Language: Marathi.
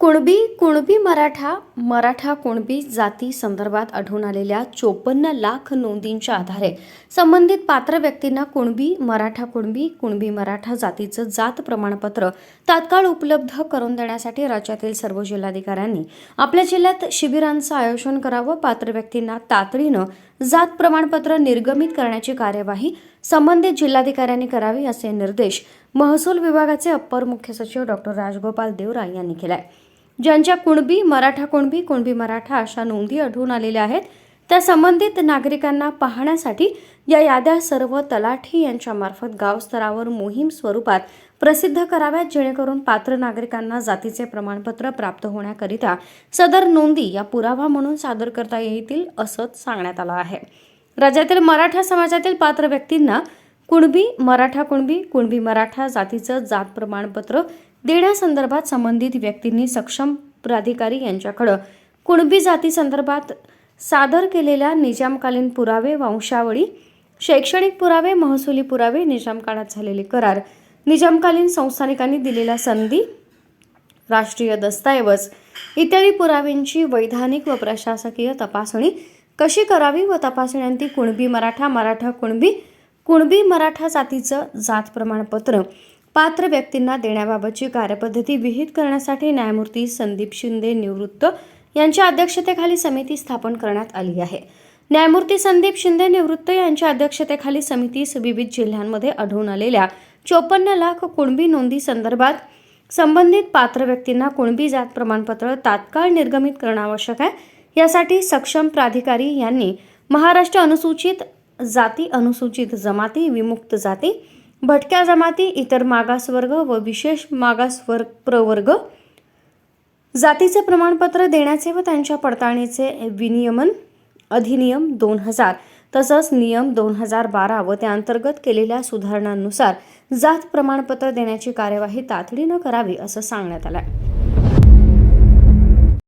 कुणबी मराठा कुणबी जाती संदर्भात आढळून आलेल्या 54 लाख नोंदींच्या आधारे संबंधित पात्र व्यक्तींना कुणबी मराठा जातीचं जात प्रमाणपत्र तात्काळ उपलब्ध करून देण्यासाठी राज्यातील सर्व जिल्हाधिकाऱ्यांनी आपल्या जिल्ह्यात शिबिरांचं आयोजन करावं. पात्र व्यक्तींना तातडीनं जात प्रमाणपत्र निर्गमित करण्याची कार्यवाही संबंधित जिल्हाधिकाऱ्यांनी करावी असे निर्देश महसूल विभागाचे अप्पर मुख्य सचिव डॉक्टर राजगोपाल देवरा यांनी केले. ज्यांच्या कुणबी मराठा अशा नोंदी आढळून आलेल्या आहेत त्या संबंधित नागरिकांना पाहण्यासाठी या याद्या सर्व तलाठी यांच्या मार्फत गाव स्तरावर मोहीम स्वरूपात प्रसिद्ध कराव्यात, जेणेकरून पात्र नागरिकांना जातीचे प्रमाणपत्र प्राप्त होण्याकरिता सदर नोंदी या पुरावा म्हणून सादर करता येतील असं सांगण्यात आलं आहे. राज्यातील मराठा समाजातील पात्र व्यक्तींना कुणबी मराठा जातीचं जात प्रमाणपत्र देण्यासंदर्भात संबंधित व्यक्तींनी सक्षम प्राधिकारी यांच्याकडे कुणबी जाती संदर्भात सादर केलेल्या निजामकालीन पुरावे, वंशावळी, शैक्षणिक पुरावे, महसुली पुरावे, निजाम काळात झालेले करार, निजामकालीन संस्थानिकांनी दिलेल्या संधी, राष्ट्रीय दस्तऐवज इत्यादी पुराव्यांची वैधानिक व प्रशासकीय तपासणी कशी करावी व तपासण्यांती कुणबी मराठा कुणबी मराठा जातीचं जात प्रमाणपत्र पात्र व्यक्तींना देण्याबाबतची कार्यपद्धती विहित करण्यासाठी न्यायमूर्ती संदीप शिंदे निवृत्त यांच्या अध्यक्षतेखाली समिती स्थापन करण्यात आली आहे. न्यायमूर्ती संदीप शिंदे निवृत्त यांच्या अध्यक्षतेखाली समितीस विविध जिल्ह्यांमध्ये आढळून आलेल्या 54 लाख कुणबी नोंदी संदर्भात संबंधित पात्र व्यक्तींना कुणबी जात प्रमाणपत्र तात्काळ निर्गमित करणं आवश्यक आहे. यासाठी सक्षम प्राधिकारी यांनी महाराष्ट्र अनुसूचित जाती, अनुसूचित जमाती, विमुक्त जाती, भटक्या जमाती, इतर मागासवर्ग व विशेष मागास प्रवर्ग जातीचे प्रमाणपत्र देण्याचे व त्यांच्या पडताळणीचे विनियमन अधिनियम 2000 तसंच नियम 2012 व त्या अंतर्गत केलेल्या सुधारणांनुसार जात प्रमाणपत्र देण्याची कार्यवाही तातडीनं करावी असं सांगण्यात आलं.